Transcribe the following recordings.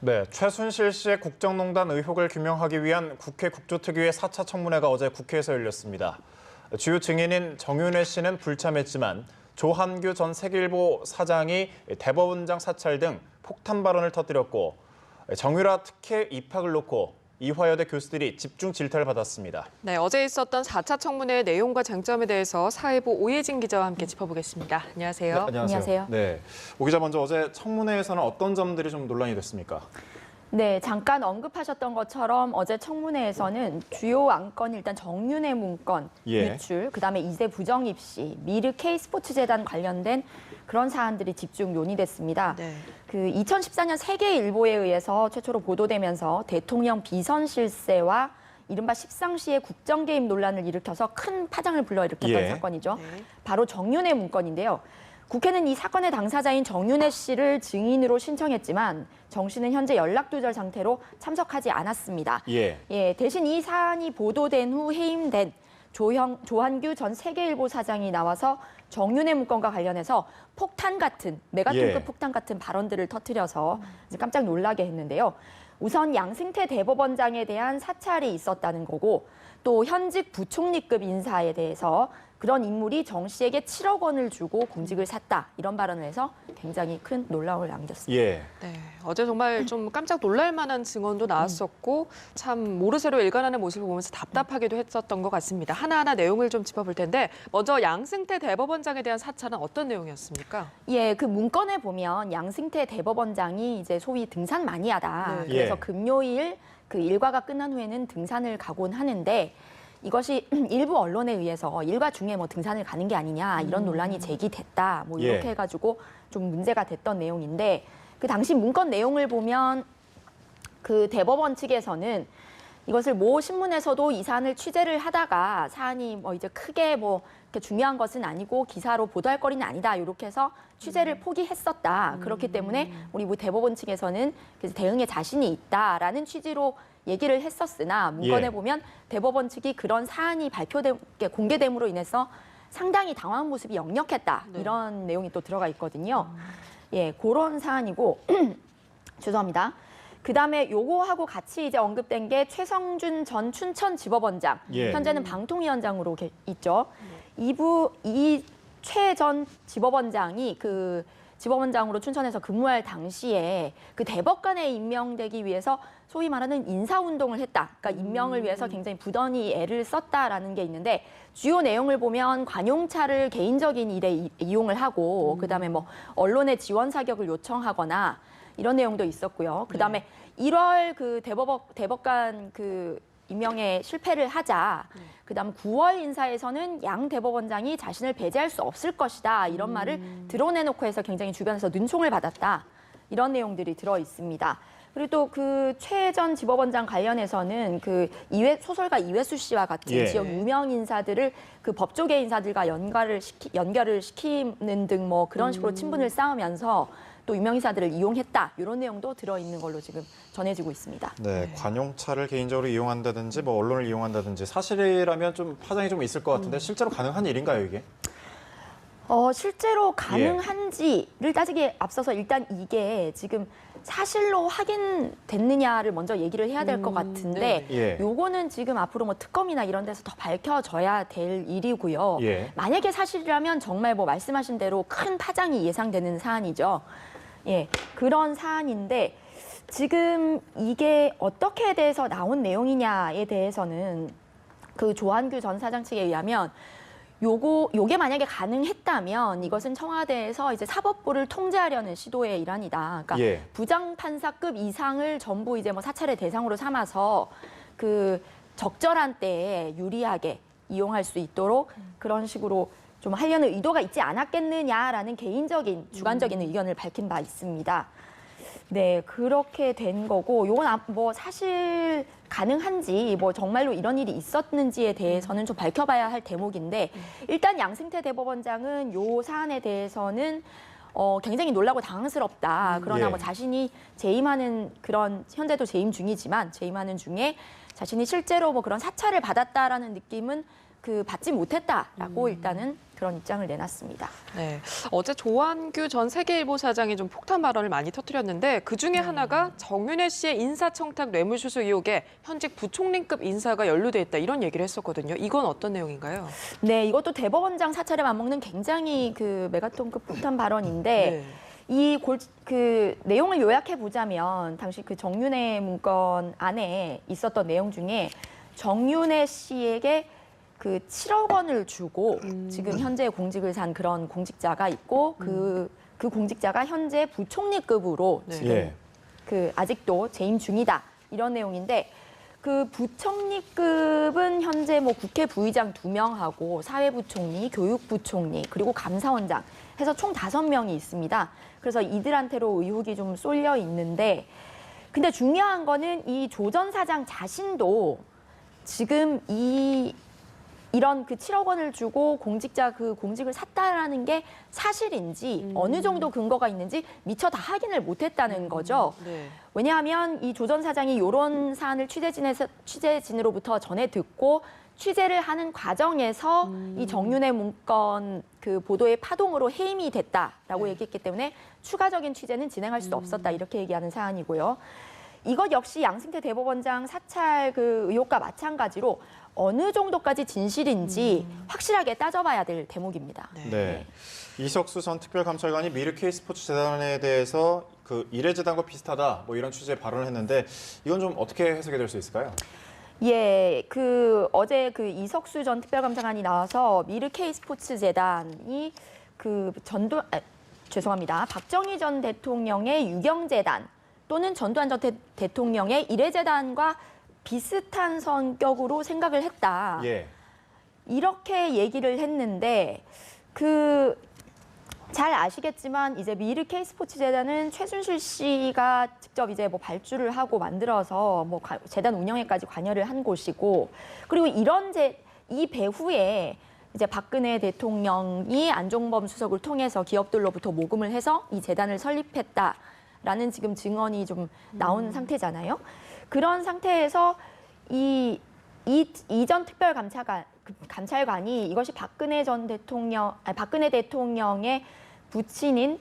네, 최순실 씨의 국정농단 의혹을 규명하기 위한 국회 국조특위의 4차 청문회가 어제 국회에서 열렸습니다. 주요 증인인 정윤회 씨는 불참했지만 조한규 전 세계일보 사장이 대법원장 사찰 등 폭탄 발언을 터뜨렸고 정유라 특혜 입학을 놓고 이화여대 교수들이 집중 질타를 받았습니다. 네, 어제 있었던 4차 청문회의 내용과 쟁점에 대해서 사회부 오예진 기자와 함께 짚어보겠습니다. 안녕하세요. 네, 안녕하세요. 네, 오 기자 먼저 어제 청문회에서는 어떤 점들이 좀 논란이 됐습니까? 네, 잠깐 언급하셨던 것처럼 어제 청문회에서는 주요 안건이 일단 정윤회 문건 유출, 그다음에 이제 부정 입시, 미르 K스포츠재단 관련된 그런 사안들이 집중 논의됐습니다. 네. 그 2014년 세계일보에 의해서 최초로 보도되면서 대통령 비선 실세와 이른바 십상시의 국정 개입 논란을 일으켜서 큰 파장을 불러일으켰던 사건이죠. 네. 바로 정윤회 문건인데요. 국회는 이 사건의 당사자인 정윤회 씨를 증인으로 신청했지만 정 씨는 현재 연락 두절 상태로 참석하지 않았습니다. 대신 이 사안이 보도된 후 해임된 조한규 전 세계일보 사장이 나와서 정윤회 문건과 관련해서 폭탄 같은, 메가톤급 폭탄 같은 발언들을 터뜨려서 이제 깜짝 놀라게 했는데요. 우선 양승태 대법원장에 대한 사찰이 있었다는 거고 또 현직 부총리급 인사에 대해서 그런 인물이 정 씨에게 7억 원을 주고 공직을 샀다. 이런 발언을 해서 굉장히 큰 논란을 남겼습니다. 네, 어제 정말 좀 깜짝 놀랄 만한 증언도 나왔었고 참 모르쇠로 일관하는 모습을 보면서 답답하기도 했었던 것 같습니다. 하나하나 내용을 좀 짚어볼 텐데 먼저 양승태 대법원장에 대한 사찰은 어떤 내용이었습니까? 그 문건에 보면 양승태 대법원장이 이제 소위 등산 마니아다. 그래서 금요일 그 일과가 끝난 후에는 등산을 가곤 하는데 이것이 일부 언론에 의해서 일과 중에 뭐 등산을 가는 게 아니냐 이런 논란이 제기됐다. 뭐 이렇게 해가지고 좀 문제가 됐던 내용인데 그 당시 문건 내용을 보면 그 대법원 측에서는 이것을 모 신문에서도 이 사안을 취재를 하다가 사안이 뭐 이제 크게 뭐 이렇게 중요한 것은 아니고 기사로 보도할 거리는 아니다. 이렇게 해서 취재를 포기했었다. 그렇기 때문에 우리 대법원 측에서는 그래서 대응에 자신이 있다라는 취지로 얘기를 했었으나 문건에 보면 대법원 측이 그런 사안이 공개됨으로 인해서 상당히 당황한 모습이 역력했다. 이런 내용이 또 들어가 있거든요. 그런 사안이고 죄송합니다. 그다음에 요거하고 같이 이제 언급된 게 최성준 전 춘천지법원장, 현재는 방통위원장으로 있죠. 이 최 전 지법원장이 그 지법원장으로 춘천에서 근무할 당시에 그 대법관에 임명되기 위해서 소위 말하는 인사운동을 했다. 그러니까 임명을 위해서 굉장히 부단히 애를 썼다라는 게 있는데 주요 내용을 보면 관용차를 개인적인 일에 이용을 하고 그다음에 뭐 언론의 지원 사격을 요청하거나 이런 내용도 있었고요. 그다음에 1월 그 대법관 그 임명에 실패를 하자. 그다음 9월 인사에서는 양 대법원장이 자신을 배제할 수 없을 것이다. 이런 말을 드러내놓고 해서 굉장히 주변에서 눈총을 받았다. 이런 내용들이 들어 있습니다. 그리고 또 그 최 전 지법원장 관련해서는 그 소설가 이회수 씨와 같은 지역 유명 인사들을 그 법조계 인사들과 연결을 시키는 등 뭐 그런 식으로 친분을 쌓으면서 또 유명 인사들을 이용했다. 이런 내용도 들어있는 걸로 지금 전해지고 있습니다. 네, 관용차를 개인적으로 이용한다든지 뭐 언론을 이용한다든지 사실이라면 좀 파장이 좀 있을 것 같은데 실제로 가능한 일인가요, 이게? 실제로 가능한지를 따지기에 앞서서 일단 이게 지금 사실로 확인됐느냐를 먼저 얘기를 해야 될 것 같은데 요거는 지금 앞으로 뭐 특검이나 이런 데서 더 밝혀져야 될 일이고요. 만약에 사실이라면 정말 뭐 말씀하신 대로 큰 파장이 예상되는 사안이죠. 그런 사안인데 지금 이게 어떻게 돼서 나온 내용이냐에 대해서는 그 조한규 전 사장 측에 의하면 요게 만약에 가능했다면 이것은 청와대에서 이제 사법부를 통제하려는 시도의 일환이다. 그러니까 부장판사급 이상을 전부 이제 뭐 사찰의 대상으로 삼아서 그 적절한 때에 유리하게 이용할 수 있도록 그런 식으로 좀 하려는 의도가 있지 않았겠느냐라는 개인적인 주관적인 의견을 밝힌 바 있습니다. 네, 그렇게 된 거고 요건 뭐 사실 가능한지 뭐 정말로 이런 일이 있었는지에 대해서는 좀 밝혀봐야 할 대목인데 일단 양승태 대법원장은 요 사안에 대해서는 굉장히 놀라고 당황스럽다. 그러나 뭐 자신이 재임하는 그런 현재도 재임 중이지만 재임하는 중에 자신이 실제로 뭐 그런 사찰을 받았다라는 느낌은 받지 못했다라고 일단은 그런 입장을 내놨습니다. 네, 어제 조한규 전 세계일보 사장이 좀 폭탄 발언을 많이 터뜨렸는데 그중에 하나가 정윤회 씨의 인사청탁 뇌물수수 의혹에 현직 부총리급 인사가 연루돼 있다 이런 얘기를 했었거든요. 이건 어떤 내용인가요? 네, 이것도 대법원장 사찰에 맞먹는 굉장히 그 메가톤급 폭탄 발언인데 그 내용을 요약해 보자면 당시 그 정윤회 문건 안에 있었던 내용 중에 정윤회 씨에게 그 7억 원을 주고 지금 현재 공직을 산 그런 공직자가 있고 그 공직자가 현재 부총리급으로 네. 지금 그 아직도 재임 중이다 이런 내용인데 그 부총리급은 현재 뭐 국회 부의장 2명하고 사회부총리, 교육부총리 그리고 감사원장 해서 총 5명이 있습니다. 그래서 이들한테로 의혹이 좀 쏠려 있는데 근데 중요한 거는 이 조 전 사장 자신도 지금 이런 그 7억 원을 주고 공직자 그 공직을 샀다라는 게 사실인지 어느 정도 근거가 있는지 미처 다 확인을 못했다는 거죠. 네. 왜냐하면 이 조 전 사장이 이런 사안을 취재진으로부터 전해 듣고 취재를 하는 과정에서 이 정윤회 문건 그 보도의 파동으로 해임이 됐다라고 얘기했기 때문에 추가적인 취재는 진행할 수 없었다 이렇게 얘기하는 사안이고요. 이것 역시 양승태 대법원장 사찰 그 의혹과 마찬가지로 어느 정도까지 진실인지 확실하게 따져봐야 될 대목입니다. 네. 이석수 전 특별감찰관이 미르 K스포츠 재단에 대해서 그 이례재단과 비슷하다 뭐 이런 취지의 발언을 했는데 이건 좀 어떻게 해석이 될 수 있을까요? 예, 그 어제 그 이석수 전 특별감찰관이 나와서 미르 K스포츠 재단이 그 죄송합니다. 박정희 전 대통령의 유경재단 또는 전두환 전 대통령의 이례재단과 비슷한 성격으로 생각을 했다. 예. 이렇게 얘기를 했는데 그 잘 아시겠지만 이제 미르 K스포츠 재단은 최순실 씨가 직접 이제 뭐 발주를 하고 만들어서 뭐 재단 운영에까지 관여를 한 곳이고 그리고 이 배후에 이제 박근혜 대통령이 안종범 수석을 통해서 기업들로부터 모금을 해서 이 재단을 설립했다라는 지금 증언이 좀 나온 상태잖아요. 그런 상태에서 이 전 특별감찰관이 이것이 박근혜 대통령의 부친인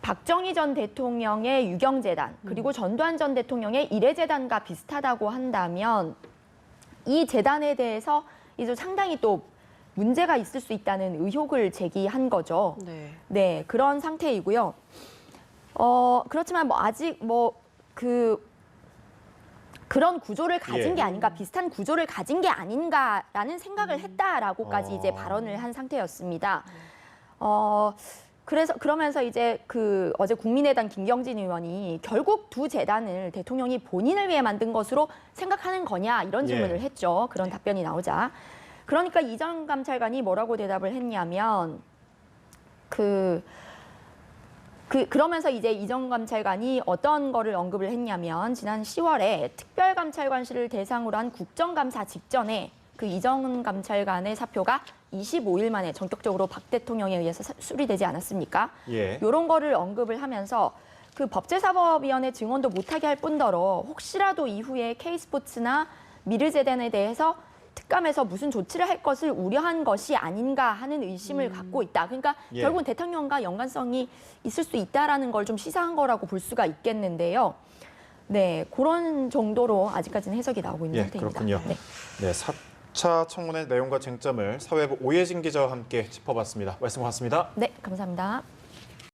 박정희 전 대통령의 유경재단 그리고 전두환 전 대통령의 이례재단과 비슷하다고 한다면 이 재단에 대해서 이제 상당히 또 문제가 있을 수 있다는 의혹을 제기한 거죠. 네. 네, 그런 상태이고요. 그렇지만 뭐 아직 그런 구조를 가진 게 아닌가, 비슷한 구조를 가진 게 아닌가라는 생각을 했다라고까지 이제 발언을 한 상태였습니다. 그러면서 이제 그 어제 국민의당 김경진 의원이 결국 두 재단을 대통령이 본인을 위해 만든 것으로 생각하는 거냐 이런 질문을 했죠. 그런 답변이 나오자. 그러니까 이 전 감찰관이 뭐라고 대답을 했냐면 그러면서 이제 이 전 감찰관이 어떤 거를 언급을 했냐면 지난 10월에 특별감찰관실을 대상으로 한 국정감사 직전에 그 이 전 감찰관의 사표가 25일 만에 전격적으로 박 대통령에 의해서 수리되지 않았습니까? 이런 거를 언급을 하면서 그 법제사법위원회 증언도 못하게 할 뿐더러 혹시라도 이후에 K스포츠나 미르재단에 대해서 특감에서 무슨 조치를 할 것을 우려한 것이 아닌가 하는 의심을 갖고 있다. 그러니까 결국은 대통령과 연관성이 있을 수 있다라는 걸 좀 시사한 거라고 볼 수가 있겠는데요. 네, 그런 정도로 아직까지는 해석이 나오고 있는 상태입니다. 그렇군요. 네, 4차 청문회 내용과 쟁점을 사회부 오예진 기자와 함께 짚어봤습니다. 말씀 고맙습니다. 네, 감사합니다.